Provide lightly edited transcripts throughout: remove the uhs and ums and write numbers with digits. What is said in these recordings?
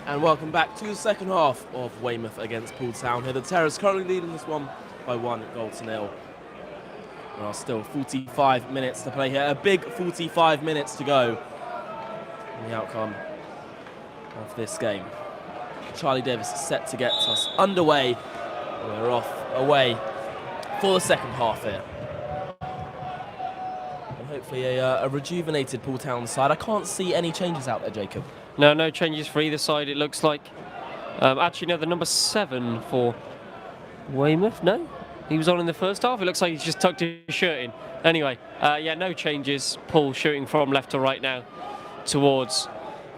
And welcome back to the second half of Weymouth against Poole Town. Here the Terrors currently leading this one by 1-0. There are still 45 minutes to play here. A big 45 minutes to go in the outcome of this game. Charlie Davis is set to get us underway. We're away for the second half here. And hopefully a rejuvenated Poole Town side. I can't see any changes out there, Jacob. No changes for either side, it looks like. Actually, no, the number 7 for Weymouth, no? He was on in the first half. It looks like he's just tucked his shirt in. Anyway, yeah, no changes. Poole shooting from left to right now towards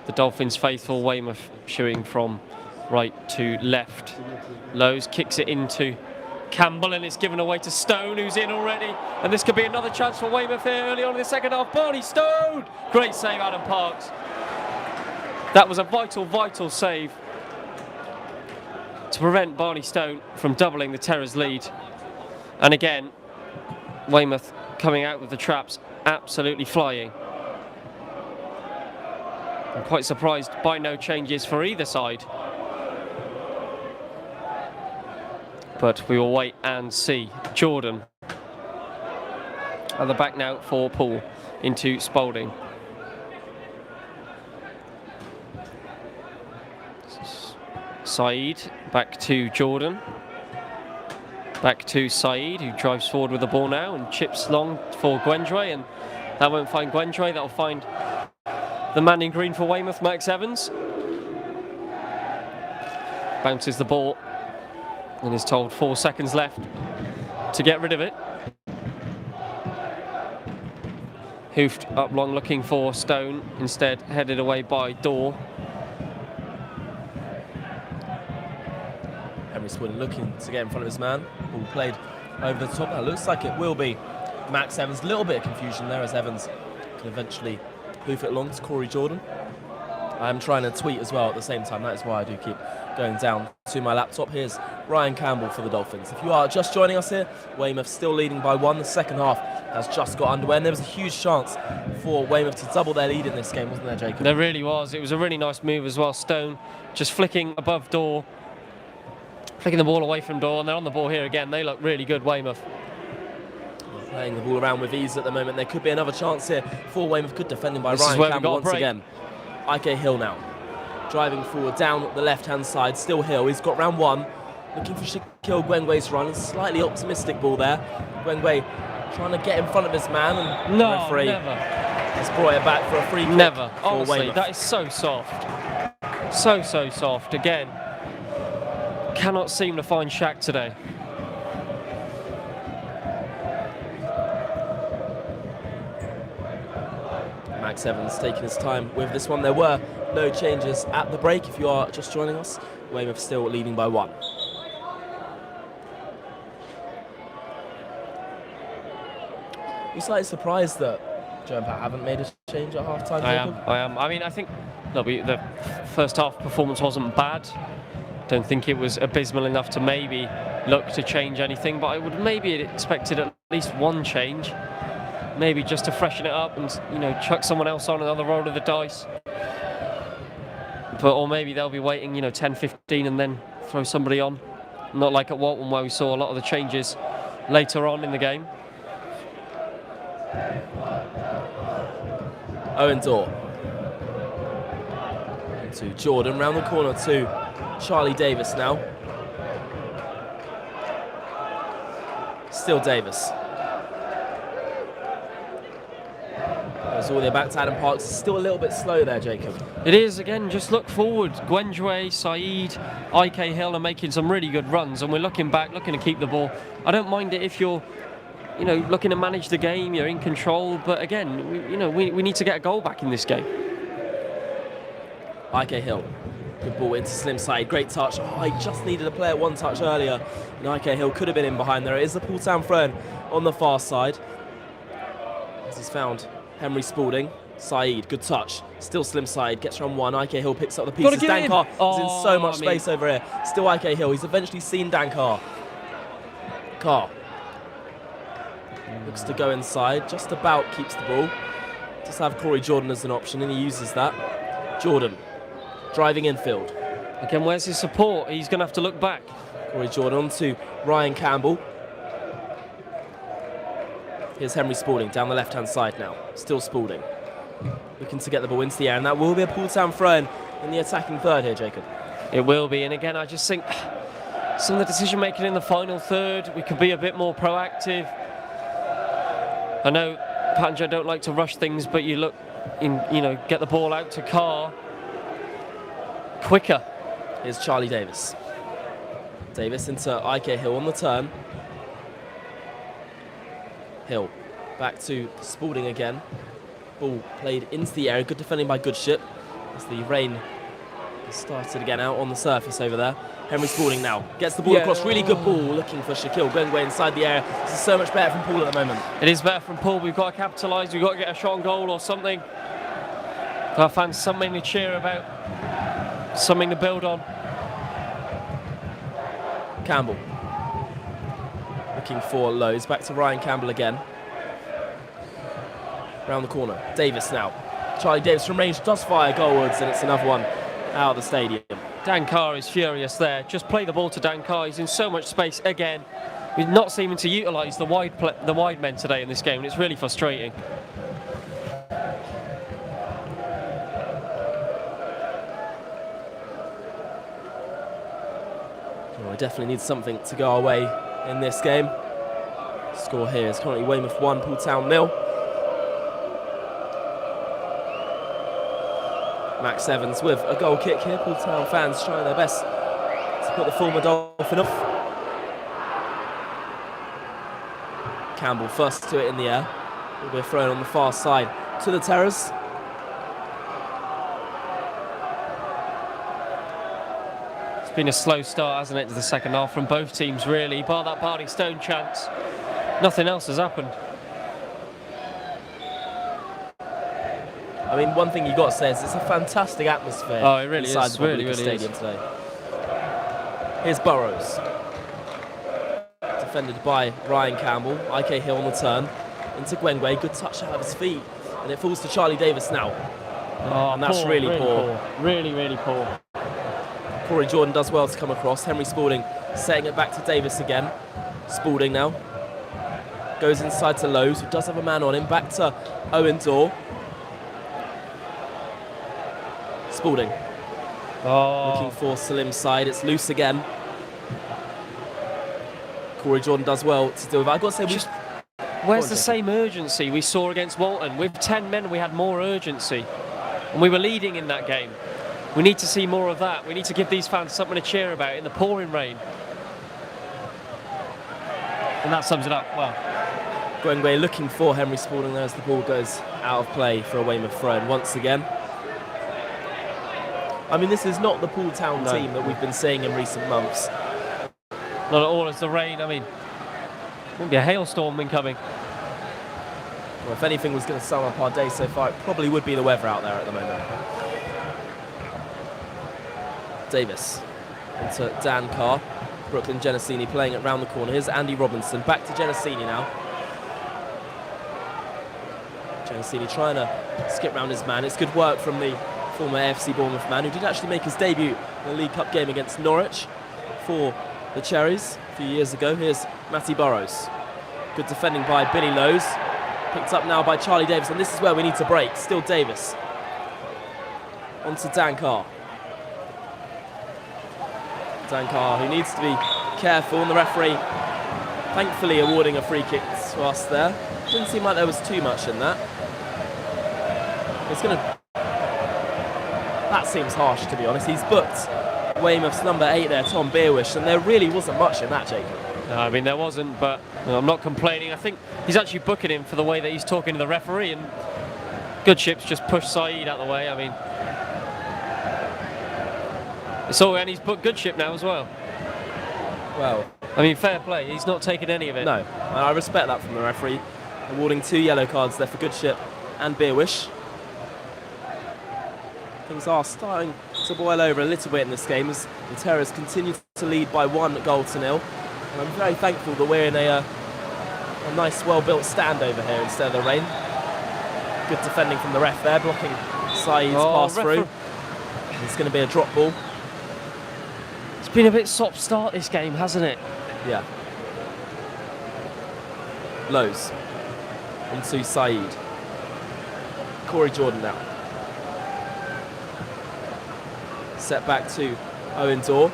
the Dolphins' faithful. Weymouth shooting from right to left. Lowe's kicks it into Campbell, and it's given away to Stone, who's in already. And this could be another chance for Weymouth here early on in the second half. Barney Stone! Great save, Adam Parks. That was a vital save to prevent Barney Stone from doubling the Terrors' lead. And again, Weymouth coming out with the traps, absolutely flying. I'm quite surprised by no changes for either side. But we will wait and see. Jordan at the back now for Poole into Spalding. Saeed back to Jordan. Back to Saeed, who drives forward with the ball now and chips long for Gwendroy, and that won't find Gwendroy, that'll find the man in green for Weymouth, Max Evans. Bounces the ball and is told 4 seconds left to get rid of it. Hoofed up long looking for Stone, instead headed away by Dorr. Spalding looking to get in front of his man. Ball played over the top. That looks like it will be Max Evans. A little bit of confusion there as Evans can eventually hoof it along to Corey Jordan. I'm trying to tweet as well at the same time. That is why I do keep going down to my laptop. Here's Ryan Campbell for the Dolphins. If you are just joining us here, Weymouth still leading by 1. The second half has just got underway, and there was a huge chance for Weymouth to double their lead in this game, wasn't there, Jacob? There really was. It was a really nice move as well. Stone just flicking above Dorr, flicking the ball away from Dorr, and they're on the ball here again. They look really good, Weymouth. Playing the ball around with ease at the moment. There could be another chance here for Weymouth. Good defending by Ryan Campbell once again. Ike Hill now. Driving forward down the left-hand side. Still Hill. He's got round 1. Looking for Shaquille Gwengwe's run. Slightly optimistic ball there. Gwengwe trying to get in front of his man. And the referee has brought it back for a free kick. Never. Honestly, that is so soft. So soft. Again, cannot seem to find Shaq today. Max Evans taking his time with this one. There were no changes at the break. If you are just joining us, Weymouth still leading by 1. You're slightly surprised that Joe and Pat haven't made a change at half-time? I am. I mean, I think the first half performance wasn't bad. Don't think it was abysmal enough to maybe look to change anything, but I would maybe expected at least one change, maybe just to freshen it up and, you know, chuck someone else on another roll of the dice. Or maybe they'll be waiting, 10, 15 and then throw somebody on. Not like at Walton where we saw a lot of the changes later on in the game. Owen Dorr to Jordan, round the corner to Charlie Davis now. Still Davis. Goes all the way back to Adam Parks. Still a little bit slow there, Jacob. It is, again, just look forward. Gwendroy, Saeed, Ike Hill are making some really good runs, and we're looking back, looking to keep the ball. I don't mind it if you're, looking to manage the game, you're in control, but again, we need to get a goal back in this game. Ike Hill. Good ball into Slim Saeed. Great touch. He just needed a player one touch earlier. And Ike Hill could have been in behind there. It is the Poole Town throw on the far side. As he's found Henry Spalding. Saeed, good touch. Still Slim Saeed. Gets around 1. Ike Hill picks up the pieces. Dan Carr is in so much space over here. Still Ike Hill. He's eventually seen Dan Carr. Carr looks to go inside. Just about keeps the ball. Just have Corey Jordan as an option, and he uses that. Jordan driving infield. Again, where's his support? He's going to have to look back. Corey Jordan on to Ryan Campbell. Here's Henry Spalding down the left-hand side now. Still Spalding. Looking to get the ball into the air, and that will be a Poole Town throw in the attacking third here, Jacob. It will be, and again, I just think some of the decision-making in the final third, we could be a bit more proactive. I know Pat and Joe don't like to rush things, but you look, get the ball out to Carr quicker. Here's Charlie Davis. Davis into IK Hill on the turn. Hill back to Spalding again. Ball played into the air. Good defending by Goodship as the rain started again out on the surface over there. Henry Spalding now gets the ball across. Really good ball looking for Shaquille Gwengwe inside the area. This is so much better from Poole at the moment. It is better from Poole. We've got to capitalise. We've got to get a shot on goal or something. Got to find something to cheer about. Something to build on. Campbell looking for Lowe's. Back to Ryan Campbell again. Round the corner. Davis now. Charlie Davis from range does fire goalwards, and it's another one out of the stadium. Dan Carr is furious there. Just play the ball to Dan Carr. He's in so much space again. He's not seeming to utilise the wide men today in this game, and it's really frustrating. Well, we definitely need something to go our way in this game. Score here is currently Weymouth 1, Poole Town 0. Max Evans with a goal kick here. Poole Town fans trying their best to put the former Dolphin off. Campbell first to it in the air. Will be thrown on the far side to the Terrors. It's been a slow start, hasn't it, to the second half from both teams, really. Bar that Barney Stone chance, nothing else has happened. I mean, one thing you've got to say is it's a fantastic atmosphere inside the Public Stadium today. Here's Burrows. Defended by Ryan Campbell. IK Hill on the turn. Into Gwengwe. Good touch out of his feet. And it falls to Charlie Davis now. And that's Poole, really poor. Really, really poor. Corey Jordan does well to come across. Henry Spalding setting it back to Davis again. Spalding now. Goes inside to Lowe's, who does have a man on him. Back to Owen Dorr. Spalding. Looking for Salim's side. It's loose again. Corey Jordan does well to deal with it. I've got to say, where's the same urgency we saw against Walton? With 10 men, we had more urgency. And we were leading in that game. We need to see more of that. We need to give these fans something to cheer about in the pouring rain. And that sums it up well. Gwengwe looking for Henry Spalding there as the ball goes out of play for a Weymouth throw in once again. I mean, this is not the Poole Town team that we've been seeing in recent months. Not at all as the rain, I mean, wouldn't be a hailstorm incoming. Well, if anything was going to sum up our day so far, it probably would be the weather out there at the moment. Davis into Dan Carr. Brooklyn Genesini playing it round the corner. Here's Andy Robinson. Back to Genesini now. Genesini trying to skip round his man. It's good work from the former AFC Bournemouth man who did actually make his debut in the League Cup game against Norwich for the Cherries a few years ago. Here's Matty Burrows. Good defending by Billy Lowe's. Picked up now by Charlie Davis, and this is where we need to break. Still Davis. On to Dan Carr. Dan Carr, who needs to be careful, and the referee thankfully awarding a free kick to us there. Didn't seem like there was too much in that. It's going to... That seems harsh, to be honest. He's booked Weymouth's number 8 there, Tom Beerwish, and there really wasn't much in that, Jacob. No, I mean, there wasn't, but I'm not complaining. I think he's actually booking him for the way that he's talking to the referee, and Goodship's just pushed Saeed out of the way. I mean, so, and he's booked Goodship now as well. Well, I mean, fair play. He's not taking any of it. No, and I respect that from the referee, awarding 2 yellow cards there for Goodship and Beerwish. Things are starting to boil over a little bit in this game as the Terrors continue to lead by 1-0. And I'm very thankful that we're in a nice, well-built stand over here instead of the rain. Good defending from the ref there, blocking Saeed's pass through. It's going to be a drop ball. It's been a bit stop-start this game, hasn't it? Yeah. Lowe's onto Saeed. Corey Jordan now. Set back to Owen Dorr.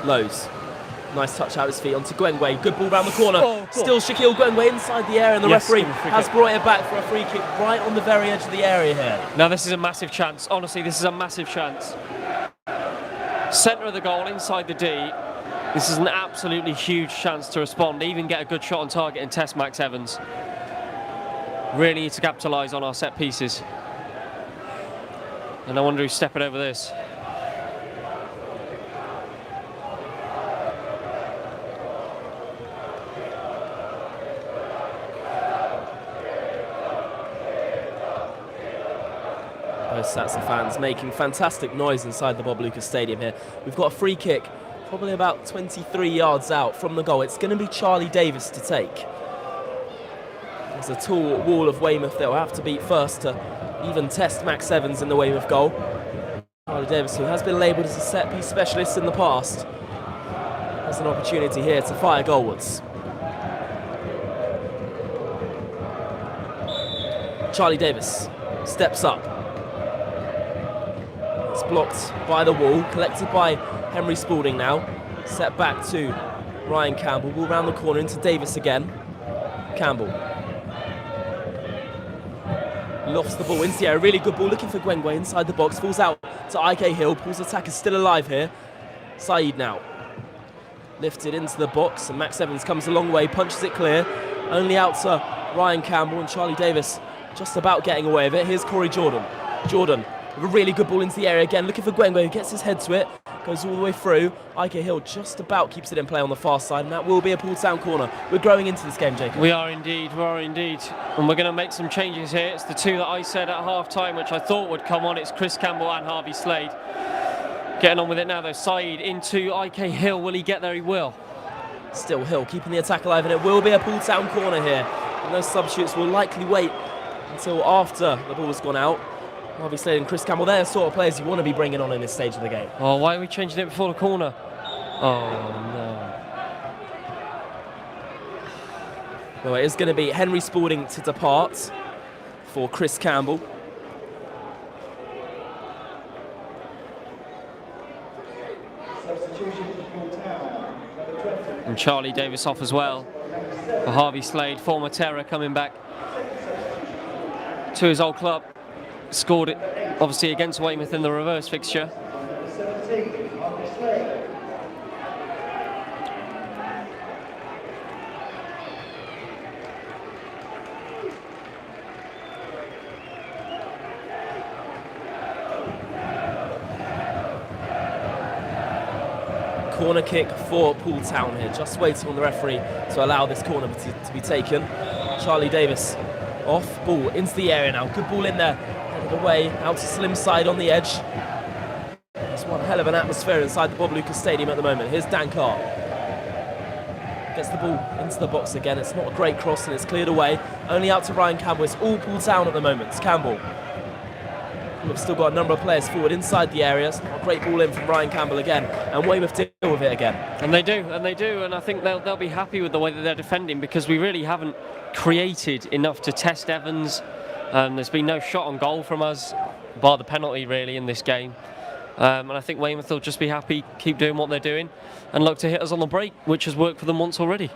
Lowe's. Nice touch out his feet onto Gwengwe. Good ball round the corner. Still Shaquille Gwengwe inside the area, and the referee has brought it back for a free kick right on the very edge of the area here. Now this is a massive chance. Honestly, this is a massive chance. Centre of the goal, inside the D. This is an absolutely huge chance to respond, even get a good shot on target and test Max Evans. Really need to capitalise on our set pieces. And I wonder who's stepping over this. Both sets of fans making fantastic noise inside the Bob Lucas Stadium here. We've got a free kick probably about 23 yards out from the goal. It's going to be Charlie Davis to take. There's a tall wall of Weymouth that will have to beat first to even test Max Evans in the Weymouth goal. Charlie Davis, who has been labelled as a set-piece specialist in the past, has an opportunity here to fire goalwards. Charlie Davis steps up. It's blocked by the wall, collected by Henry Spalding now. Set back to Ryan Campbell. Ball round the corner into Davis again. Campbell. Lofts the ball into the air. Really good ball looking for Gwengwe inside the box. Falls out to IK Hill. Poole's attack is still alive here. Saeed now. Lifted into the box, and Max Evans comes a long way, punches it clear. Only out to Ryan Campbell, and Charlie Davis just about getting away with it. Here's Corey Jordan. Jordan with a really good ball into the area again, looking for Gwengwe, who gets his head to it, goes all the way through. IK Hill just about keeps it in play on the far side, and that will be a Poole Town corner. We're growing into this game, Jacob. We are indeed, And we're going to make some changes here. It's the two that I said at half-time, which I thought would come on. It's Chris Campbell and Harvey Slade. Getting on with it now, though. Saeed into IK Hill. Will he get there? He will. Still Hill keeping the attack alive, and it will be a Poole Town corner here. And those substitutes will likely wait until after the ball's gone out. Harvey Slade and Chris Campbell, they're the sort of players you want to be bringing on in this stage of the game. Oh, why are we changing it before the corner? Oh, no. Well, it is going to be Henry Spalding to depart for Chris Campbell. And Charlie Davis off as well for Harvey Slade, former terror, coming back to his old club. Scored it obviously against Weymouth in the reverse fixture. Corner kick for Poole Town here, just waiting on the referee to allow this corner to be taken. Charlie Davis off, ball into the area now, good ball in there, headed away, out to Slim side on the edge. There's one hell of an atmosphere inside the Bob Lucas Stadium at the moment. Here's Dan Carr. Gets the ball into the box again, it's not a great cross and it's cleared away. Only out to Ryan Campbell, it's all Poole Town at the moment. It's Campbell. We've still got a number of players forward inside the area. It's not a great ball in from Ryan Campbell again, and Weymouth deal with it again. And they do, and I think they'll be happy with the way that they're defending, because we really haven't created enough to test Evans. There's been no shot on goal from us, bar the penalty really in this game. And I think Weymouth will just be happy, keep doing what they're doing, and look to hit us on the break, which has worked for them once already.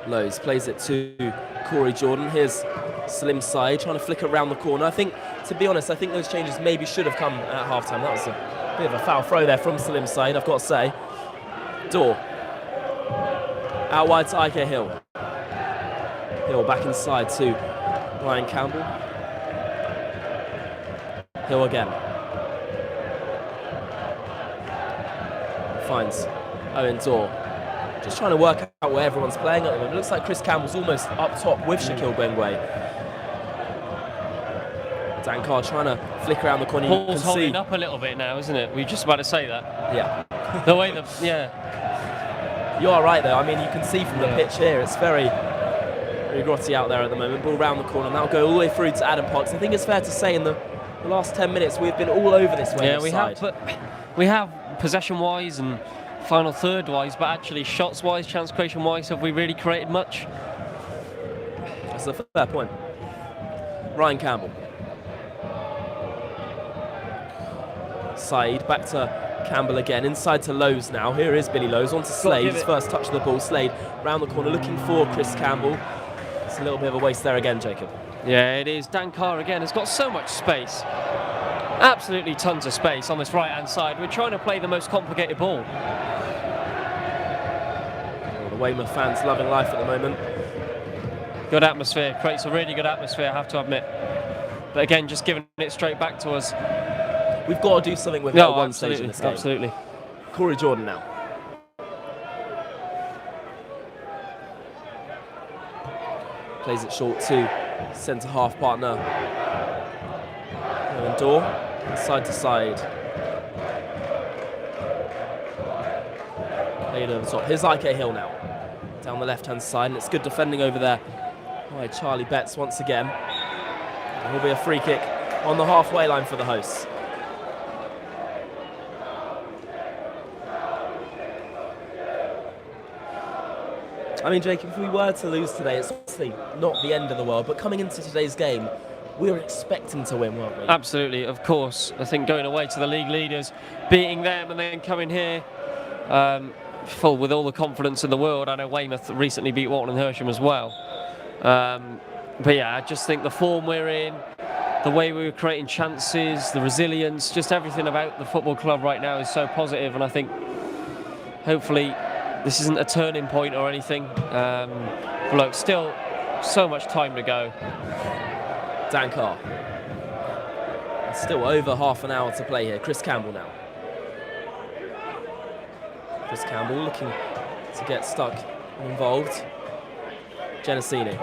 Lowe's plays it to Corey Jordan. Here's Slim side, trying to flick it around the corner. I think, to be honest, I think those changes maybe should have come at half-time. That was a bit of a foul throw there from Slim side, I've got to say. Dorr. Out wide to IK Hill. Hill back inside to Ryan Campbell. Hill again. Finds Owen Dorr. Just trying to work out where everyone's playing at the moment. It looks like Chris Campbell's almost up top with Shaquille Gwengwe. Dan Carr trying to flick around the corner. Paul's holding up a little bit now, isn't it? We were just about to say that. Yeah. The way yeah. You are right though. I mean, you can see from the pitch here, it's very Grotti out there at the moment. Ball round the corner. That'll go all the way through to Adam Parks. I think it's fair to say in the last 10 minutes we've been all over this Weymouth side. Have, but we have possession-wise and final third-wise, but actually shots-wise, chance creation-wise, have we really created much? That's a fair point. Ryan Campbell. Said back to Campbell again, inside to Lowe's now. Here is Billy Lowe's, on to Slade, his first touch of the ball. Slade round the corner looking for Chris Campbell. It's a little bit of a waste there again, Jacob. Yeah, it is. Dan Carr again has got so much space. Absolutely tons of space on this right-hand side. We're trying to play the most complicated ball. The Weymouth fans loving life at the moment. Good atmosphere, creates a really good atmosphere, I have to admit. But again, just giving it straight back to us. We've got to do something with that one stage in this game. Absolutely. Corey Jordan now. Plays it short to centre half partner. Owen Dorr, side to side. Played over the top. Here's IK Hill now. Down the left-hand side, and it's good defending over there by Charlie Betts once again. It will be a free kick on the halfway line for the hosts. I mean, Jake, if we were to lose today, it's obviously not the end of the world, but coming into today's game, we were expecting to win, weren't we? Absolutely, of course. I think going away to the league leaders, beating them and then coming here full with all the confidence in the world. I know Weymouth recently beat Walton and Hersham as well. But yeah, I just think the form we're in, the way we were creating chances, the resilience, just everything about the football club right now is so positive, and I think hopefully this isn't a turning point or anything. But look, still so much time to go. Dan Carr. Still over half an hour to play here. Chris Campbell now. Chris Campbell looking to get stuck and involved. Genesini.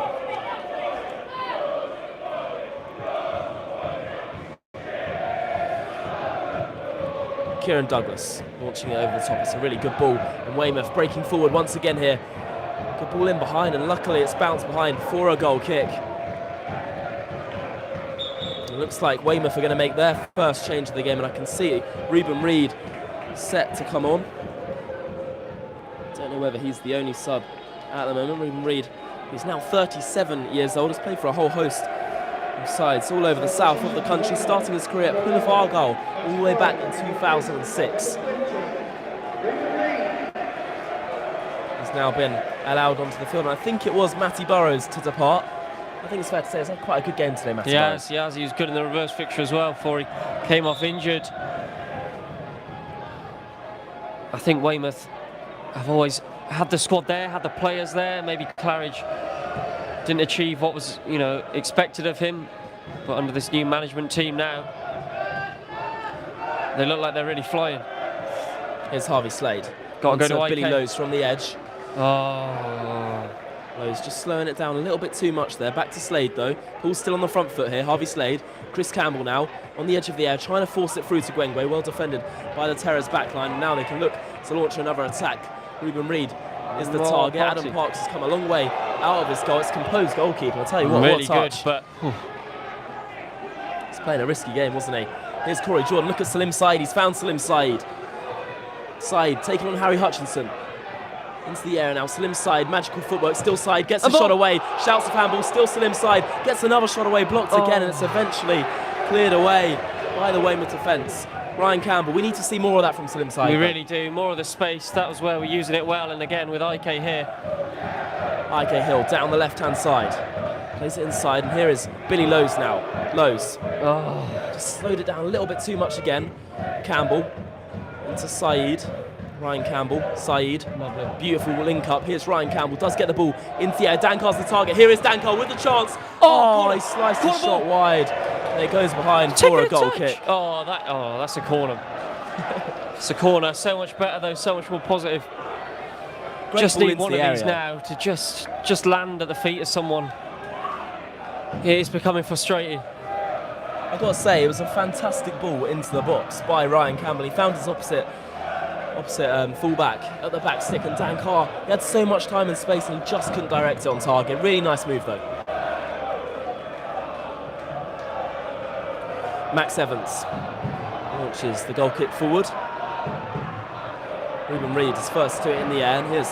Kieran Douglas launching it over the top. It's a really good ball. And Weymouth breaking forward once again here. Good ball in behind, and luckily it's bounced behind for a goal kick. It looks like Weymouth are going to make their first change of the game, and I can see Reuben Reid set to come on. Don't know whether he's the only sub at the moment. Reuben Reid, he's now 37 years old, has played for a whole host of sides all over the south of the country, starting his career at Poole of Argyle all the way back in 2006. He's now been allowed onto the field, and I think it was Matty Burrows to depart. I think it's fair to say it's had quite a good game today, Matty Burrows. Yes, he was good in the reverse fixture as well before he came off injured. I think Weymouth have always had the squad there, had the players there. Maybe Claridge didn't achieve what was, expected of him, but under this new management team now, they look like they're really flying. Here's Harvey Slade. Got to go to Billy Lowe's from the edge. Oh. Lowe's just slowing it down a little bit too much there. Back to Slade though. Paul's still on the front foot here. Harvey Slade. Chris Campbell now on the edge of the air, trying to force it through to Gwengwe. Well defended by the Terrors backline. And now they can look to launch another attack. Reuben Reid is the target. Adam Parks has come a long way out of his goal. It's composed goalkeeper. I'll tell you what, really what a touch. Good, but he's playing a risky game, wasn't he? Here's Corey Jordan. Look at Salim Said. He's found Salim Said. Said taking on Harry Hutchinson. Into the air now, Salim Said, magical footwork, still Said, gets a shot away, shouts of handball, still Salim Said, gets another shot away, blocked again, and it's eventually cleared away by the Weymouth defence. Ryan Campbell, we need to see more of that from Salim Said. We really do, more of the space, that was where we're using it well, and again with IK here. IK Hill down the left-hand side, plays it inside, and here is Billy Lowe's now. Lowe's, just slowed it down a little bit too much again. Campbell, into Said. Ryan Campbell, Said, lovely, beautiful link up. Here's Ryan Campbell, does get the ball into the air. Dankar's the target. Here is Dankar with the chance. He sliced his shot wide. And it goes behind for a goal kick. That's a corner. It's a corner. So much better though. So much more positive. Great just need one of the these now to just land at the feet of someone. It is becoming frustrating. I've got to say, it was a fantastic ball into the box by Ryan Campbell. He found his opposite opposite fullback at the back stick, and Dan Carr, he had so much time and space and he just couldn't direct it on target. Really nice move though. Max Evans launches the goal kick forward. Ruben Reid is first to it in the air, and here's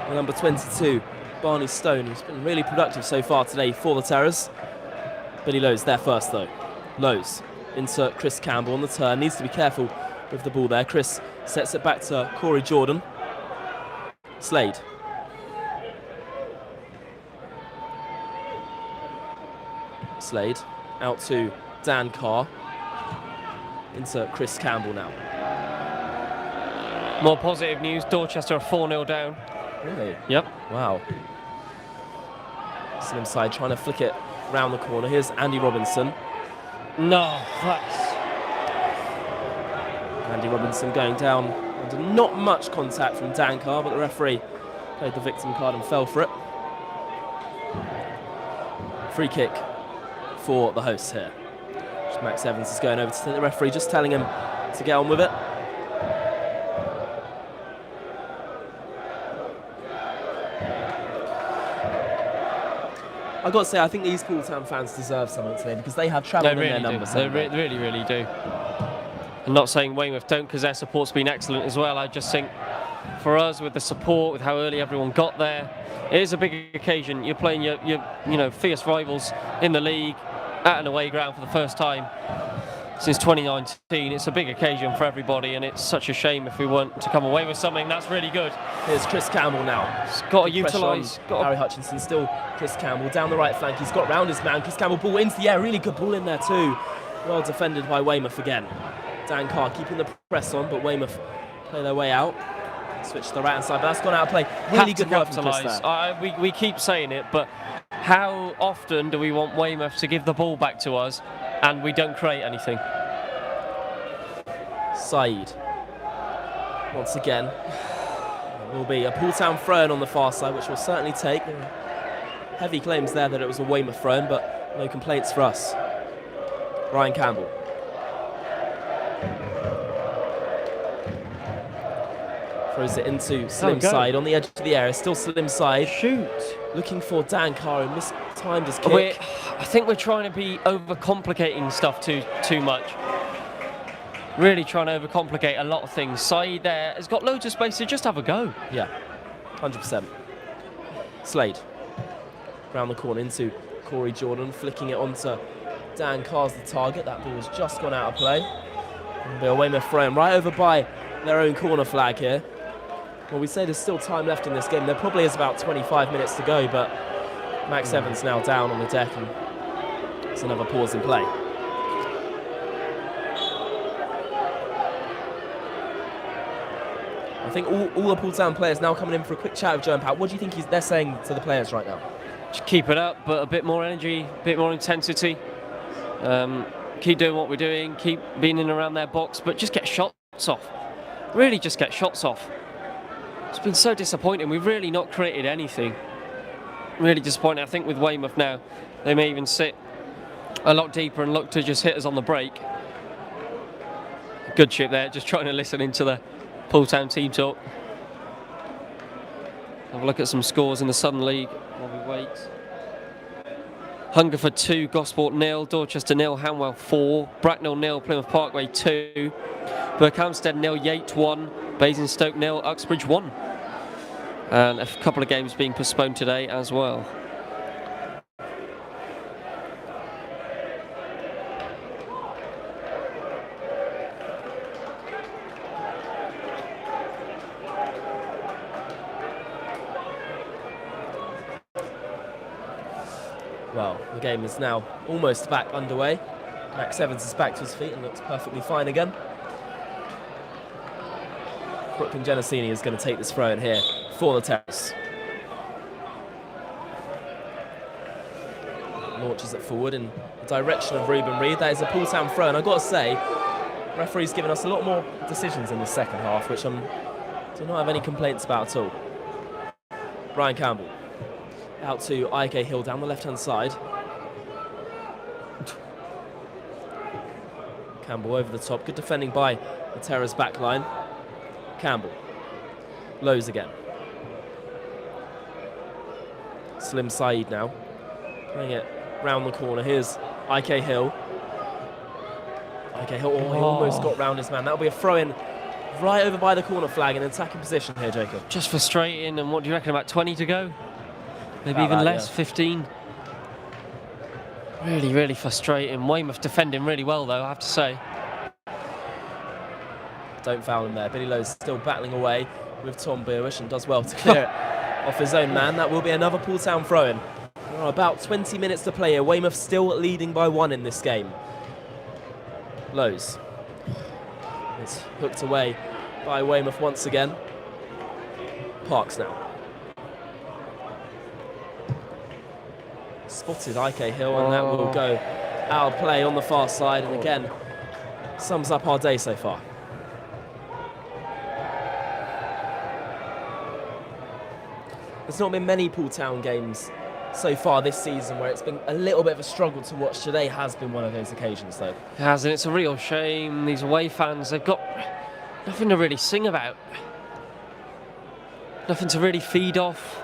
the number 22, Barney Stone, who's been really productive so far today for the Terrors. Billy Lowe's there first though. Lowe's insert Chris Campbell on the turn, needs to be careful with the ball there. Chris sets it back to Corey Jordan. Slade. Slade out to Dan Carr. Insert Chris Campbell now. More positive news, Dorchester are 4-0 down. Really? Yep. Wow. Slim side trying to flick it round the corner. Here's Andy Robinson. No, that's... Andy Robinson going down under not much contact from Dan Carr, but the referee played the victim card and fell for it. Free kick for the hosts here. Max Evans is going over to the referee, just telling him to get on with it. I've got to say, I think these Poole Town fans deserve something today because they have travelled in their numbers. They really, really do. I'm not saying Weymouth don't, because their support's been excellent as well. I just think for us, with the support, with how early everyone got there, it is a big occasion. You're playing your fierce rivals in the league at an away ground for the first time since 2019. It's a big occasion for everybody, and it's such a shame if we weren't to come away with something that's really good. Here's Chris Campbell now. He's got to utilise. Harry Hutchinson, still Chris Campbell down the right flank. He's got round his man. Chris Campbell, ball into the air. Really good ball in there too. Well defended by Weymouth again. Dan Carr keeping the press on, but Weymouth play their way out. Switch to the right hand side, but that's gone out of play. Really good work from Chris there. We keep saying it, but how often do we want Weymouth to give the ball back to us and we don't create anything? Saeed. Once again, it will be a Poole Town throw-in on the far side, which we'll certainly take. Heavy claims there that it was a Weymouth throw-in, but no complaints for us. Ryan Campbell. Throws it into Slim side on the edge of the area. Still Slim side. Shoot. Looking for Dan Carr, who mistimed his kick. I think we're trying to be overcomplicating stuff too much. Really trying to overcomplicate a lot of things. Saeed there has got loads of space to just have a go. Yeah, 100%. Slade. Round the corner into Corey Jordan, flicking it onto Dan Carr's the target. That ball has just gone out of play. It'll be a Weymouth throw-in right over by their own corner flag here. Well, we say there's still time left in this game. There probably is about 25 minutes to go, but Max Evans now down on the deck, and it's another pause in play. I think all the Poole Town players now coming in for a quick chat with Joe and Pat. What do you think they're saying to the players right now? Just keep it up, but a bit more energy, a bit more intensity. Keep doing what we're doing, keep being in and around their box, but just get shots off. Really just get shots off. It's been so disappointing. We've really not created anything. Really disappointing. I think with Weymouth now, they may even sit a lot deeper and look to just hit us on the break. Good chip there, just trying to listen into the Poole Town team talk. Have a look at some scores in the Southern League while we wait. Hungerford 2, Gosport 0, Dorchester 0, Hanwell 4, Bracknell 0, Plymouth Parkway 2, Berkhamsted 0, Yate 1, Basingstoke 0, Uxbridge 1. And a couple of games being postponed today as well. Well, the game is now almost back underway. Max Evans is back to his feet and looks perfectly fine again. Brooklyn Genesini is going to take this throw in here for the Terrace. Launches it forward in the direction of Ruben Reid. That is a Poole Town throw, and I've got to say, referee's given us a lot more decisions in the second half, which I do not have any complaints about at all. Ryan Campbell. Out to Ike Hill down the left-hand side. Campbell over the top. Good defending by the Terrors back line. Campbell. Lowe's again. Slim Saeed now. Playing it round the corner. Here's IK Hill. IK Hill, he almost got round his man. That'll be a throw-in right over by the corner flag in attacking position here, Jacob. Just frustrating, and what do you reckon, about 20 to go? Maybe About even that, less, yeah. 15. Really, really frustrating. Weymouth defending really well, though, I have to say. Don't foul him there. Billy Lowe's still battling away with Tom Beerwish and does well to clear it off his own man. That will be another Poole Town throw-in. There are about 20 minutes to play here. Weymouth still leading by 1 in this game. Lowe's. It's hooked away by Weymouth once again. Parks now. Spotted IK Hill, and that will go out of play on the far side, and again sums up our day so far. There's not been many Poole Town games so far this season where it's been a little bit of a struggle to watch. Today has been one of those occasions, though. It has, and it's a real shame. These away fans, they've got nothing to really sing about. Nothing to really feed off.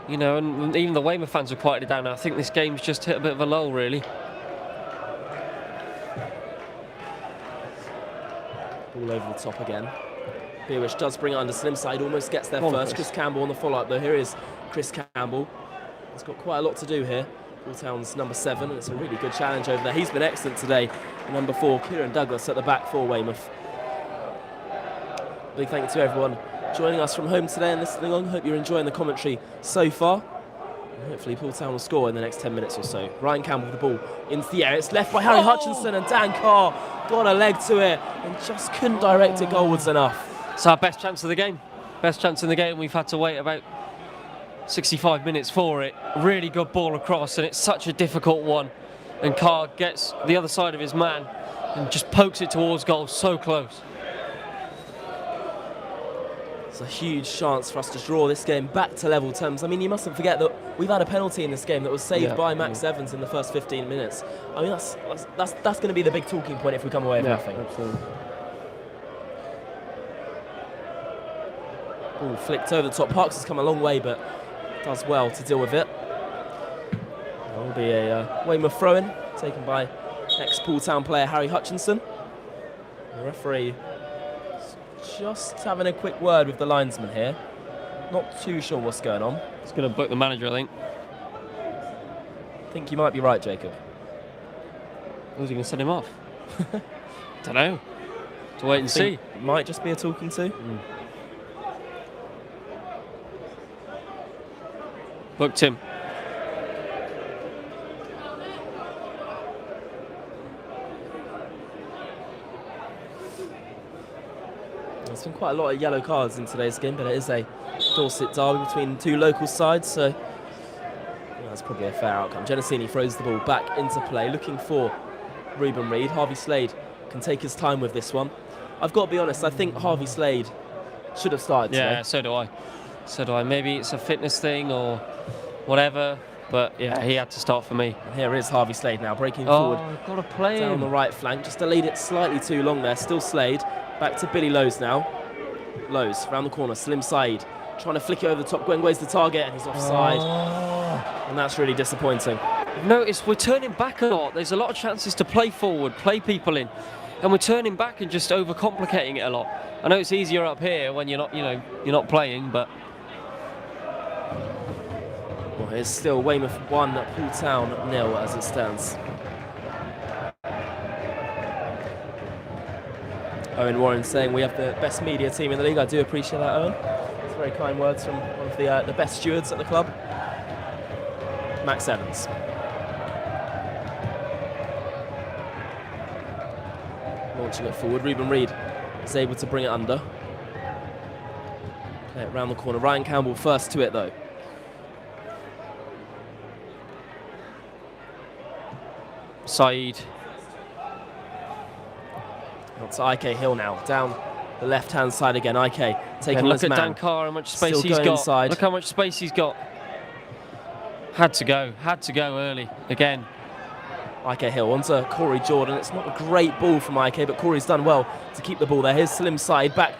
You know, and even the Weymouth fans are quieted down now. I think this game's just hit a bit of a lull, really. Ball over the top again. Beerwish does bring it under. Slim Side almost gets there first. Chris Campbell on the follow-up, though. Here is Chris Campbell. He's got quite a lot to do here. Poole Town's number 7, and it's a really good challenge over there. He's been excellent today. Number 4, Kieran Douglas at the back for Weymouth. Big thank you to everyone joining us from home today and listening on. Hope you're enjoying the commentary so far. And hopefully Poole Town will score in the next 10 minutes or so. Ryan Campbell with the ball into the air. It's left by Harry Hutchinson, and Dan Carr got a leg to it and just couldn't direct it goalwards enough. It's our best chance of the game. Best chance in the game. We've had to wait about 65 minutes for it. Really good ball across, and it's such a difficult one. And Carr gets the other side of his man and just pokes it towards goal, so close. It's a huge chance for us to draw this game back to level terms. I mean, you mustn't forget that we've had a penalty in this game that was saved by Max Evans in the first 15 minutes. I mean, that's going to be the big talking point if we come away with nothing. Absolutely. Ball flicked over the top. Parks has come a long way, but does well to deal with it. There will be a Weymouth throw-in taken by ex-Poole Town player Harry Hutchinson. The referee just having a quick word with the linesman here. Not too sure what's going on. It's going to book the manager, I think. I think you might be right, Jacob. Was he going to send him off? Don't know. To wait and see. It might just be a talking to. Booked him. There's been quite a lot of yellow cards in today's game, but it is a Dorset derby between two local sides, so that's probably a fair outcome. Genesini throws the ball back into play, looking for Reuben Reid. Harvey Slade can take his time with this one. I've got to be honest, I think Harvey Slade should have started today. Yeah, so do I. So do I. Maybe it's a fitness thing or whatever, but yeah, he had to start for me. And here is Harvey Slade now, breaking forward Got to play down him. the right flank. Just delayed it slightly too long there. Still Slade. Back to Billy Lowe's now. Lowe's round the corner. Slim Saeed trying to flick it over the top. Gwengwe's the target, and he's offside. And that's really disappointing. I've noticed we're turning back a lot. There's a lot of chances to play forward, play people in, and we're turning back and just overcomplicating it a lot. I know it's easier up here when you're not playing, but Well, it's still Weymouth 1, Poole Town 0 as it stands. Owen Warren saying we have the best media team in the league. I do appreciate that, Owen. It's very kind words from one of the best stewards at the club, Max Evans. Launching it forward, Reuben Reid is able to bring it under. Play it round the corner. Ryan Campbell first to it though. Saeed. To IK Hill now, down the left-hand side again. IK taking And on look his at man. Dan Carr, how much space Still he's going got. inside. Look how much space he's got. Had to go early again. IK Hill onto Corey Jordan. It's not a great ball from IK, but Corey's done well to keep the ball there. Here's Slim Side back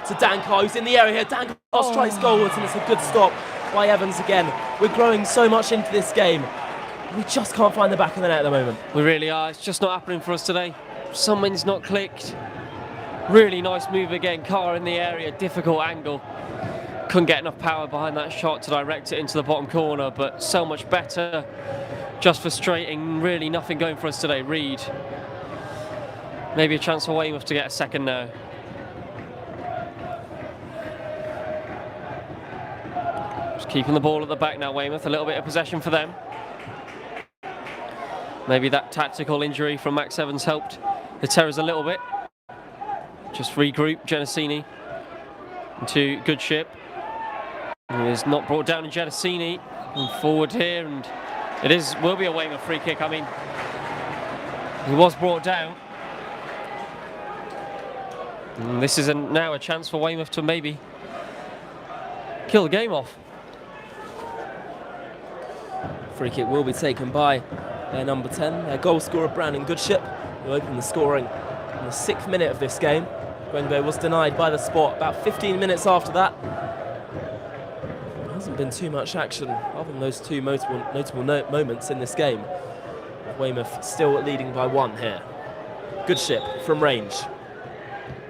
to Dan Carr, who's in the area here. Dan Carr strikes goalwards, and it's a good stop by Evans again. We're growing so much into this game. We just can't find the back of the net at the moment. We really are. It's just not happening for us today. Something's not clicked. Really nice move again. Carr in the area, difficult angle. Couldn't get enough power behind that shot to direct it into the bottom corner, but so much better. Just frustrating, really nothing going for us today. Reed. Maybe a chance for Weymouth to get a second now. Just keeping the ball at the back now, Weymouth. A little bit of possession for them. Maybe that tactical injury from Max Evans helped the Terrors a little bit. Just regroup Genesini into good ship. He is not brought down in Genesini. And forward here, and will be a Weymouth free kick. I mean, he was brought down. And this is now a chance for Weymouth to maybe kill the game off. Free kick will be taken by their number 10, their goal scorer Brandon Goodship, who opened the scoring in the 6th minute of this game. Gwengbe was denied by the spot about 15 minutes after that. There hasn't been too much action other than those two notable moments in this game. Weymouth still leading by 1 here. Goodship from range.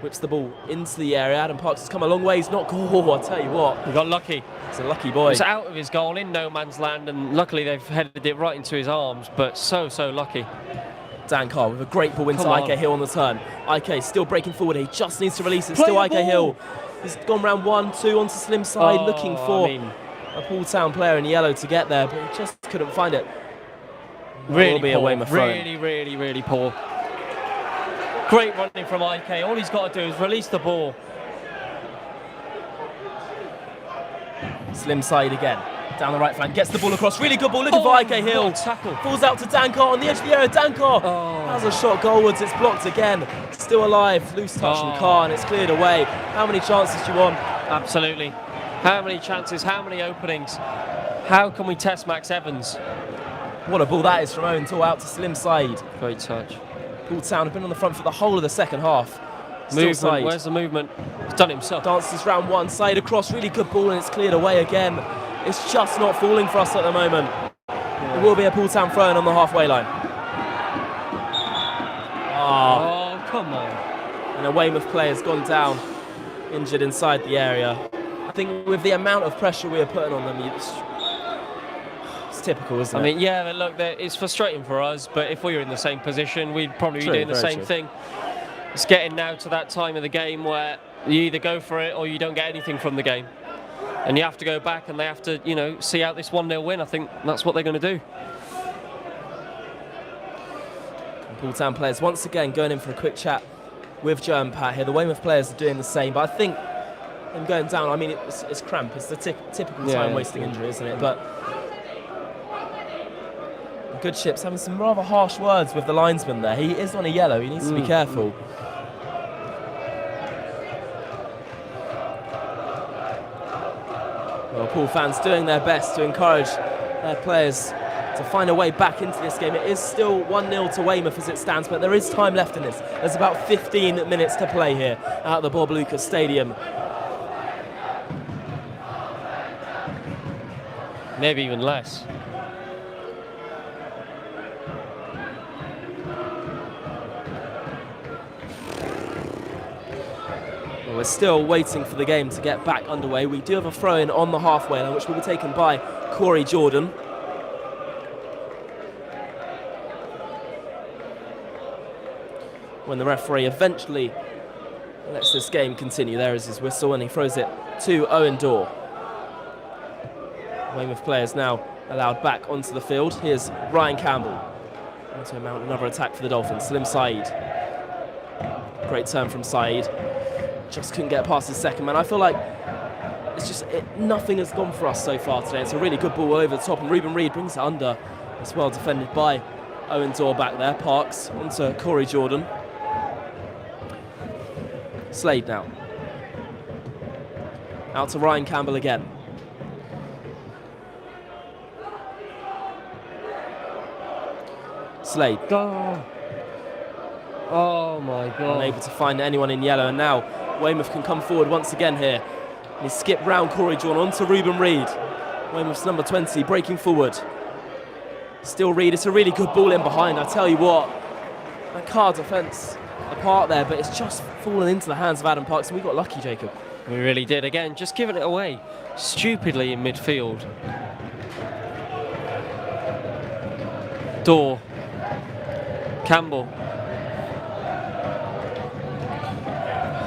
Whips the ball into the area. Adam Parks has come a long way. He's not goal. I'll tell you what. He got lucky. He's a lucky boy. He's out of his goal in no man's land, and luckily they've headed it right into his arms, but so lucky. Dan Carr with a great ball into IK Hill on the turn. IK still breaking forward. He just needs to release it. Still IK Hill. He's gone round 1-2 onto Slim Side, looking for a Poole Town player in yellow to get there, but he just couldn't find it. Really be poor. A Weymouth really poor. Great running from IK. All he's got to do is release the ball. Slim Side again. Down the right flank, gets the ball across. Really good ball, looking for IK Hill. Tackle. Falls out to Dan Carr on the edge of the area. Dan Carr has a shot goalwards. It's blocked again. Still alive. Loose touch from Carr, and it's cleared away. How many chances do you want? Absolutely. How many chances? How many openings? How can we test Max Evans? What a ball that is from Owen Toole out to Slim Side. Great touch. Poole Town have been on the front for the whole of the second half. Movement, where's the movement? He's done it himself. Dances round one side across, really good ball, and it's cleared away again. It's just not falling for us at the moment. It will be a Poole Town throw-in on the halfway line. Oh, come on. And a Weymouth player's gone down, injured inside the area. I think with the amount of pressure we are putting on them, it's typical, isn't it? I mean, yeah, but look, it's frustrating for us, but if we were in the same position, we'd probably be doing the same thing. It's getting now to that time of the game where you either go for it or you don't get anything from the game. And you have to go back and they have to, see out this 1-0 win. I think that's what they're going to do. Poole Town players once again going in for a quick chat with Joe and Pat here. The Weymouth players are doing the same, but I think them going down, I mean, it's cramp. It's the typical time-wasting injury, isn't it? But Goodship's having some rather harsh words with the linesman there. He is on a yellow. He needs to be careful. Well, Poole fans doing their best to encourage their players to find a way back into this game. It is still 1-0 to Weymouth as it stands, but there is time left in this. There's about 15 minutes to play here at the Bob Lucas Stadium. Maybe even less. Well, we're still waiting for the game to get back underway. We do have a throw-in on the halfway line, which will be taken by Corey Jordan. When the referee eventually lets this game continue, there is his whistle, and he throws it to Owen Dorr. Weymouth players now allowed back onto the field. Here's Ryan Campbell to mount another attack for the Dolphins. Slim Saeed. Great turn from Saeed. Just couldn't get past his second man. I feel like it's just nothing has gone for us so far today. It's a really good ball over the top, and Ruben Reid brings it under. It's well defended by Owen Dorr back there. Parks onto Corey Jordan. Slade now. Out to Ryan Campbell again. Slade. Oh my God. Unable to find anyone in yellow, and now Weymouth can come forward once again here. And he skipped round Corey Jordan onto Ruben Reid. Weymouth's number 20 breaking forward. Still Reid, it's a really good ball in behind. I tell you what, that car defence apart there, but it's just fallen into the hands of Adam Parks, and we got lucky, Jacob. We really did. Again, just giving it away stupidly in midfield. Dorr. Campbell.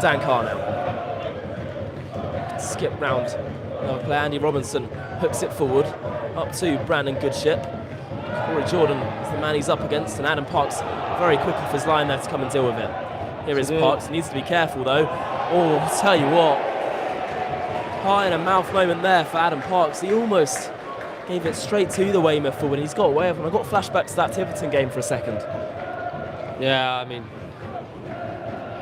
Dan Carr now. Skip round. Another player, Andy Robinson, hooks it forward. Up to Brandon Goodship. Corey Jordan is the man he's up against, and Adam Parks very quick off his line there to come and deal with it. Here is Parks. He needs to be careful though. Oh, I'll tell you what. Heart in a mouth moment there for Adam Parks. He almost gave it straight to the Weymouth forward. He's got away with him. I got flashbacks to that Tiverton game for a second. Yeah, I mean,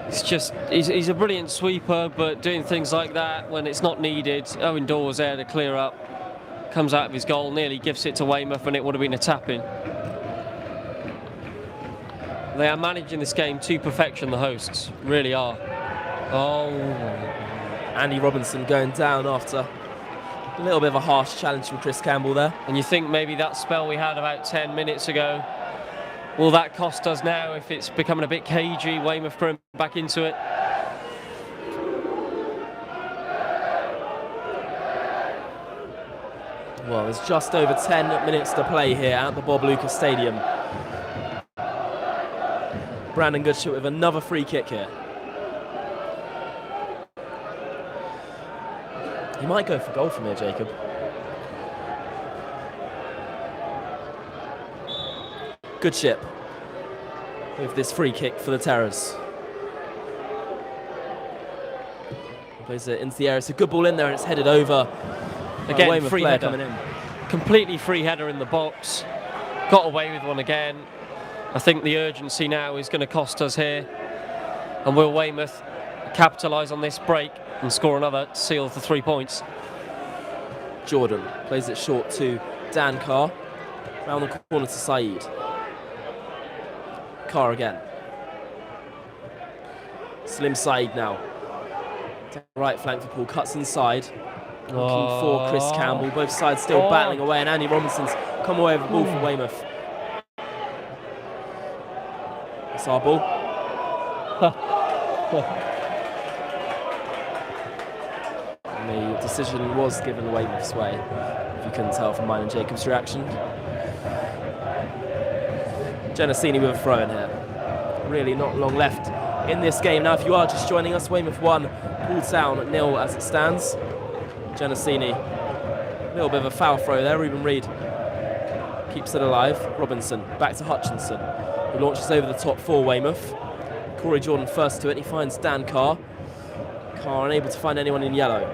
it's just, he's a brilliant sweeper, but doing things like that when it's not needed. Owen Dorr was there to clear up. Comes out of his goal, nearly gives it to Weymouth, and it would have been a tap-in. They are managing this game to perfection, the hosts. Really are. Oh. Andy Robinson going down after a little bit of a harsh challenge from Chris Campbell there. And you think maybe that spell we had about 10 minutes ago, will that cost us now if it's becoming a bit cagey, Weymouth going back into it? Well, there's just over 10 minutes to play here at the Bob Lucas Stadium. Brandon Goodship with another free kick here. He might go for goal from here, Jacob. Goodship with this free kick for the Terrors. Plays it into the air. It's a good ball in there, and it's headed over. Again, free header. Coming in. Completely free header in the box. Got away with one again. I think the urgency now is going to cost us here. And will Weymouth capitalise on this break and score another to seal the 3 points? Jordan plays it short to Dan Carr. Round the corner to Saeed. Carr again. Slim Saeed now. Right flank for Poole, cuts inside. Looking for Chris Campbell. Both sides still battling away, and Andy Robinson's come away with the ball from Weymouth. It's our ball. And the decision was given Weymouth's way, if you couldn't tell from mine and Jacob's reaction. Genesini with a throw in here. Really not long left in this game. Now, if you are just joining us, Weymouth 1, Poole Town 0 as it stands. Genesini, a little bit of a foul throw there. Ruben Reid keeps it alive. Robinson back to Hutchinson, who launches over the top for Weymouth. Corey Jordan first to it. He finds Dan Carr. Carr unable to find anyone in yellow.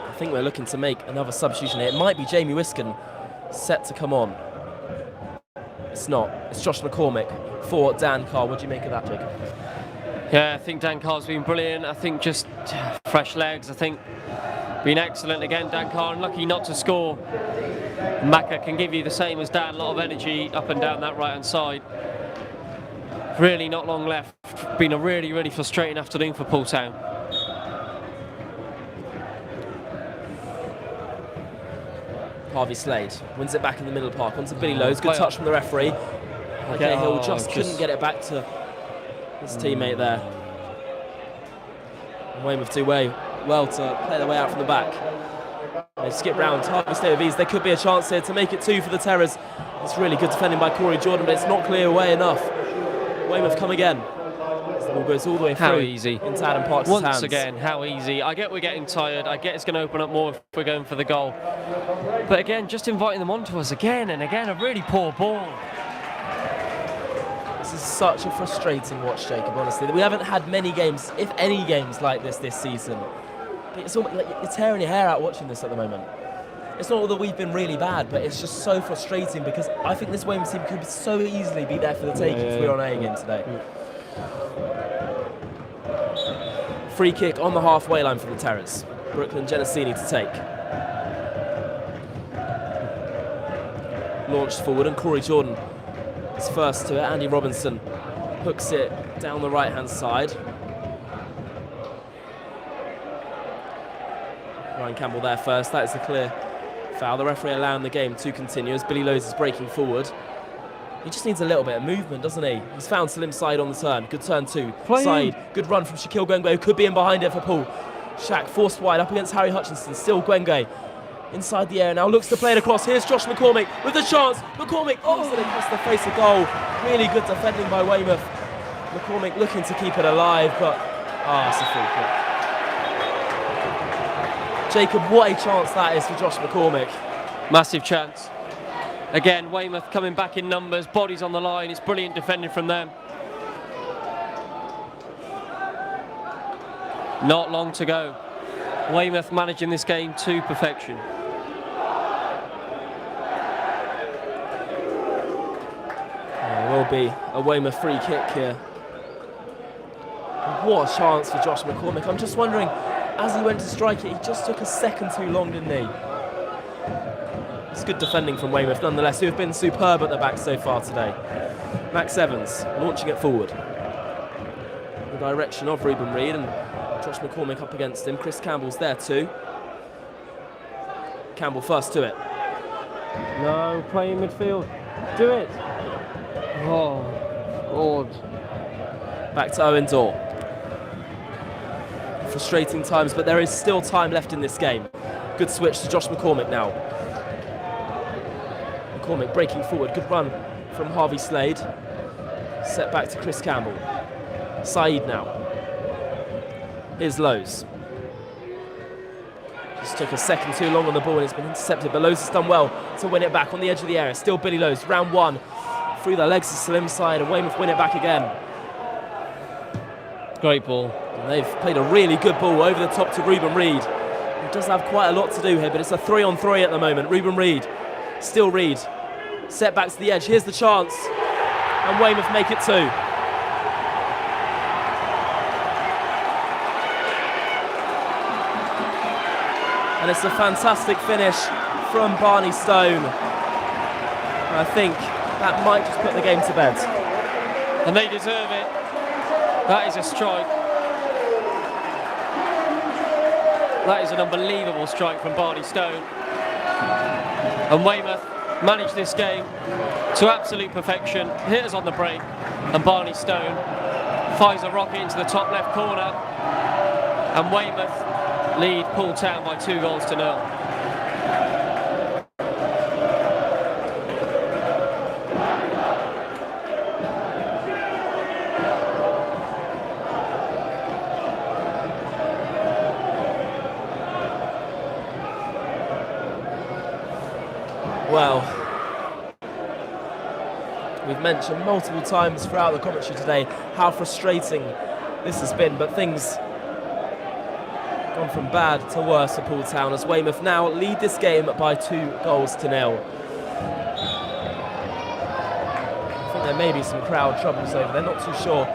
I think we're looking to make another substitution here. It might be Jamie Wiskin set to come on. It's not. It's Josh McCormick for Dan Carr. What do you make of that, Jacob? Yeah, I think Dan Carr's been brilliant. I think just fresh legs. I think been excellent again. Dan Carr unlucky not to score. Macca can give you the same as Dan. A lot of energy up and down that right-hand side. Really not long left. Been a really, really frustrating afternoon for Poole Town. Harvey Slade wins it back in the middle of the park onto Billy Lowe's. Good touch from the referee. Okay, Hill just couldn't get it back to his teammate there. And Weymouth do well to play their way out from the back. They skip round, Harvey Slade with ease. There could be a chance here to make it 2 for the Terrors. It's really good defending by Corey Jordan, but it's not clear away enough. Weymouth come again. The ball goes all the way through. How easy. Into Adam Parks' hands. hands. Once again, how easy. I get we're getting tired. I get it's going to open up more if we're going for the goal. But again, just inviting them onto us again and again. A really poor ball. This is such a frustrating watch, Jacob, honestly. We haven't had many games, if any games like this season. But it's almost like you're tearing your hair out watching this at the moment. It's not that we've been really bad, but it's just so frustrating because I think this Weymouth team could so easily be there for the taking if we're on A again today. Free kick on the halfway line for the Terrors. Brooklyn Genesini to take. Launched forward and Corey Jordan is first to it. Andy Robinson hooks it down the right-hand side. Ryan Campbell there first. That is the clear foul. The referee allowing the game to continue as Billy Lowe's is breaking forward. He just needs a little bit of movement, doesn't he? He's found Salim Said on the turn. Good turn too. Said, good run from Shaquille Gwenge, who could be in behind it for Poole. Shaq forced wide up against Harry Hutchinson. Still Gwenge inside the area now. Looks to play it across. Here's Josh McCormick with the chance. McCormick knocks it across the face of goal. Really good defending by Weymouth. McCormick looking to keep it alive, but it's a free kick. Jacob, what a chance that is for Josh McCormick. Massive chance. Again, Weymouth coming back in numbers, bodies on the line. It's brilliant defending from them. Not long to go. Weymouth managing this game to perfection. There will be a Weymouth free kick here. What a chance for Josh McCormick. I'm just wondering, as he went to strike it, he just took a second too long, didn't he? It's good defending from Weymouth nonetheless, who have been superb at the back so far today. Max Evans launching it forward. The direction of Ruben Reid and Josh McCormick up against him. Chris Campbell's there too. Campbell first to it. No, play in midfield. Do it. Oh, God. Back to Owen Dorr. Frustrating times, but there is still time left in this game. Good switch to Josh McCormick now. McCormick breaking forward. Good run from Harvey Slade. Set back to Chris Campbell. Said now. Here's Lowe's. Just took a second too long on the ball and it's been intercepted, but Lowe's has done well to win it back on the edge of the area. Still Billy Lowe's, round one. Through the legs of Salim Said and Weymouth win it back again. Great ball. And they've played a really good ball over the top to Ruben Reid. He does have quite a lot to do here, but it's a 3-on-3 at the moment. Ruben Reid, still Reid. Set back to the edge, here's the chance. And Weymouth make it two. And it's a fantastic finish from Barney Stone. And I think that might just put the game to bed. And they deserve it. That is a strike. That is an unbelievable strike from Barney Stone. And Weymouth managed this game to absolute perfection. Hitters on the break, and Barney Stone fires a rocket into the top left corner. And Weymouth lead Poole Town by 2-0. Well, we've mentioned multiple times throughout the commentary today how frustrating this has been, but things gone from bad to worse for Poole Town as Weymouth now lead this game by 2-0. I think there may be some crowd troubles over there, not too sure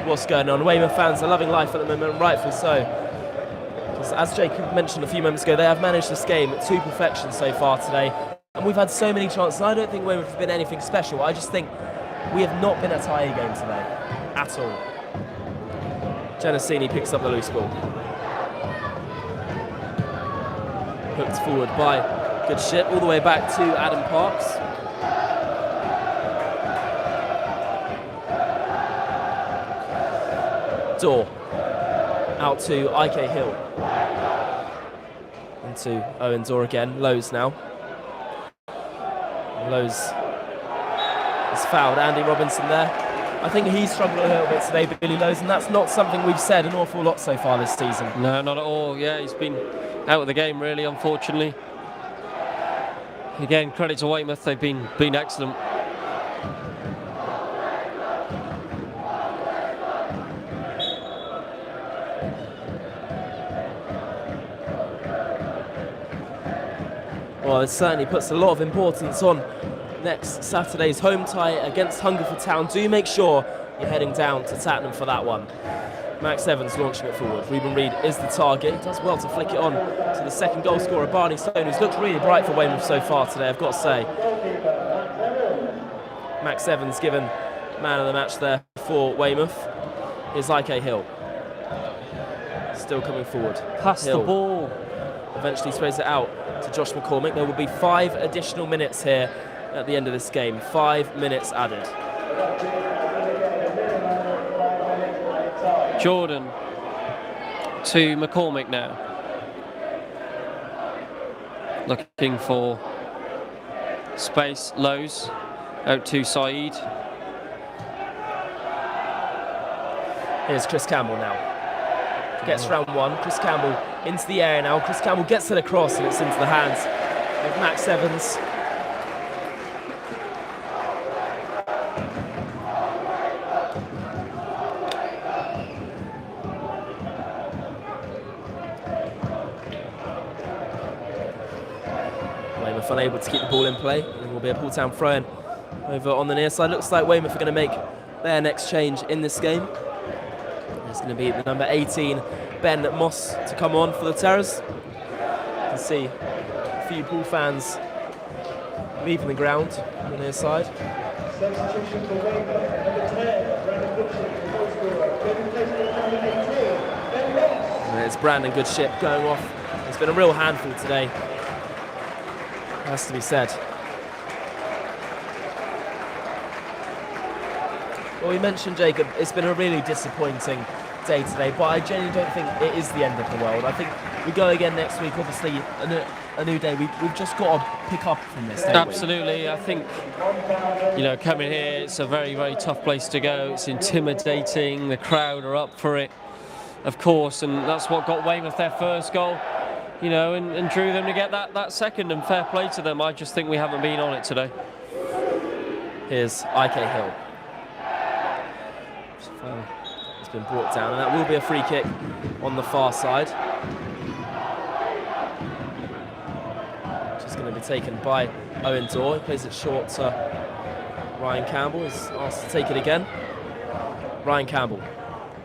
what's going on. Weymouth fans are loving life at the moment, rightfully so. Because as Jacob mentioned a few moments ago, they have managed this game to perfection so far today. And we've had so many chances. I don't think Weymouth have been anything special. I just think we have not been a tie game today at all. Genesini picks up the loose ball. Hooked forward by good shit all the way back to Adam Parks. Dorr out to IK Hill. Into Owen Dorr again. Lowe's now. Lowe's has fouled Andy Robinson there. I think he's struggled a little bit today, Billy Lowe's, and that's not something we've said an awful lot so far this season. No, not at all. Yeah, he's been out of the game really, unfortunately. Again, credit to Weymouth, they've been excellent. Well, it certainly puts a lot of importance on next Saturday's home tie against Hungerford Town. Do make sure you're heading down to Tattenham for that one. Max Evans launching it forward. Ruben Reid is the target. He does well to flick it on to the second goal scorer, Barney Stone, who's looked really bright for Weymouth so far today, I've got to say. Max Evans given man of the match there for Weymouth. Here's Ike Hill. Still coming forward. Pass the ball. Eventually sprays it out to Josh McCormick. There will be 5 additional minutes here at the end of this game. 5 minutes added. Jordan to McCormick now. Looking for space. Lowe's out to Saeed. Here's Chris Campbell now. Gets round one. Chris Campbell into the area now. Chris Campbell gets it across and it's into the hands of Max Evans. Weymouth unable to keep the ball in play. It will be a Poole Town throw-in over on the near side. Looks like Weymouth are going to make their next change in this game. It's going to be the number 18, Ben Moss, to come on for the Terrors. You can see a few Poole fans leaving the ground on the near side. Substitution for Weymouth, number 10, Brandon Goodship. And it's Brandon Goodship going off. It's been a real handful today, has to be said. Well, we mentioned, Jacob, it's been a really disappointing day today, but I genuinely don't think it is the end of the world. I think we go again next week, obviously, a new day. We've just got to pick up from this, don't Absolutely. We? I think, coming here, it's a very, very tough place to go. It's intimidating. The crowd are up for it, of course, and that's what got Weymouth their first goal, and drew them to get that second, and fair play to them. I just think we haven't been on it today. Here's Ike Hill. It's been brought down, and that will be a free kick on the far side. Just going to be taken by Owen Dorr. He plays it short to Ryan Campbell. He's asked to take it again. Ryan Campbell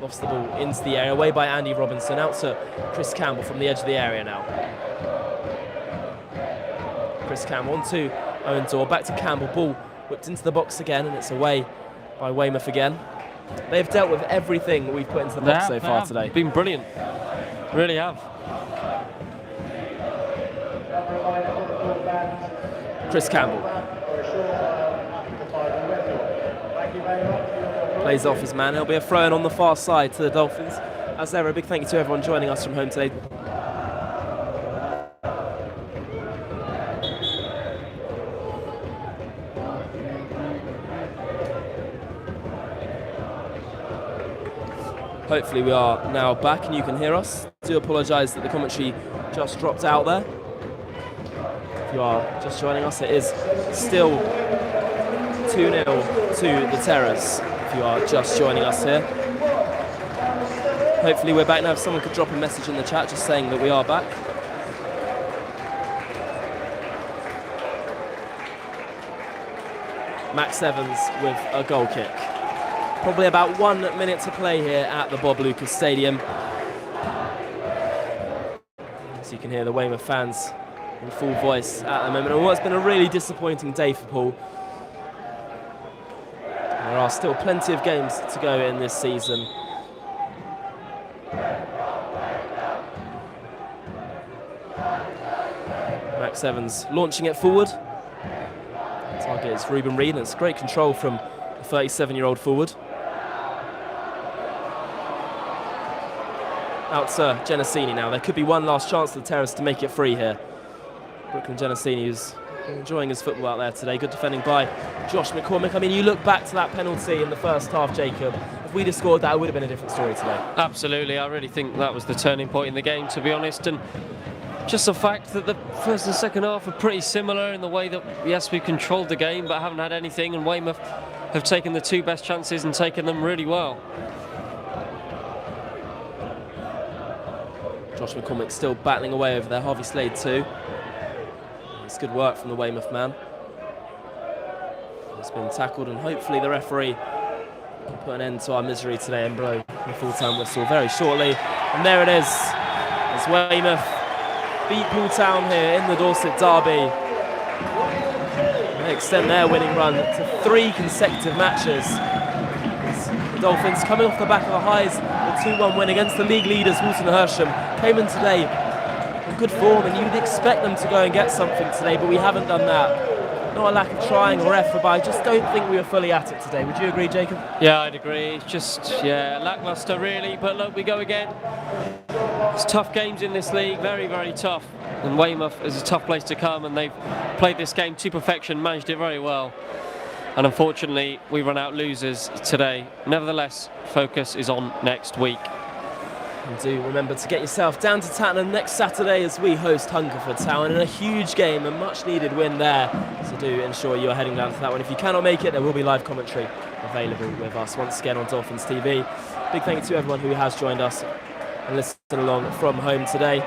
lofts the ball into the area, away by Andy Robinson, out to Chris Campbell from the edge of the area now. Chris Campbell on to Owen Dorr, back to Campbell, ball whipped into the box again, and it's away by Weymouth again. They've dealt with everything we've put into the box so far today. Been brilliant, really have. Chris Campbell plays off his man. There'll be a throw-in on the far side to the Dolphins. As ever, a big thank you to everyone joining us from home today. Hopefully we are now back and you can hear us. I do apologise that the commentary just dropped out there. If you are just joining us, it is still 2-0 to the Terrors, if you are just joining us here. Hopefully we're back now. If someone could drop a message in the chat just saying that we are back. Max Evans with a goal kick. Probably about 1 minute to play here at the Bob Lucas Stadium. So you can hear the Weymouth fans in full voice at the moment. And what's been a really disappointing day for Poole. There are still plenty of games to go in this season. Max Evans launching it forward. The target is Ruben Reid, and it's great control from the 37-year-old forward. Out to Genesini now. There could be one last chance for the Terrace to make it free here. Brooklyn Genesini, who's enjoying his football out there today. Good defending by Josh McCormick. I mean, you look back to that penalty in the first half, Jacob. If we'd have scored that, it would have been a different story today. Absolutely. I really think that was the turning point in the game, to be honest. And just the fact that the first and second half are pretty similar in the way that, yes, we've controlled the game, but haven't had anything. And Weymouth have taken the 2 best chances and taken them really well. Josh McCormick still battling away over there. Harvey Slade too. It's good work from the Weymouth man. It's been tackled, and hopefully the referee can put an end to our misery today and blow The full-time whistle very shortly. And there it is, as Weymouth beat Poole Town here in the Dorset Derby. They extend their winning run to 3 consecutive matches. The Dolphins, coming off the back of the highs, the 2-1 win against the league leaders, Walton Hersham, came in today in good form, and you'd expect them to go and get something today, but we haven't done that. Not a lack of trying or effort, but I just don't think we were fully at it today. Would you agree, Jacob? Yeah, I'd agree. It's just, lacklustre really, but look, we go again. It's tough games in this league, very, very tough. And Weymouth is a tough place to come, and they've played this game to perfection, managed it very well. And unfortunately, we run out losers today. Nevertheless, focus is on next week. And do remember to get yourself down to Tattenham next Saturday as we host Hungerford Town in a huge game, a much needed win there. So do ensure you're heading down to that one. If you cannot make it, there will be live commentary available with us once again on Dolphins TV. Big thank you to everyone who has joined us and listened along from home today.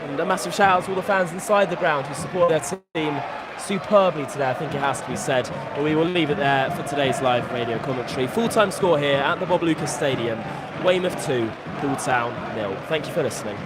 And a massive shout out to all the fans inside the ground who support their team superbly today, I think it has to be said. But we will leave it there for today's live radio commentary. Full-time score here at the Bob Lucas Stadium. Weymouth 2, Poole Town 0. Thank you for listening.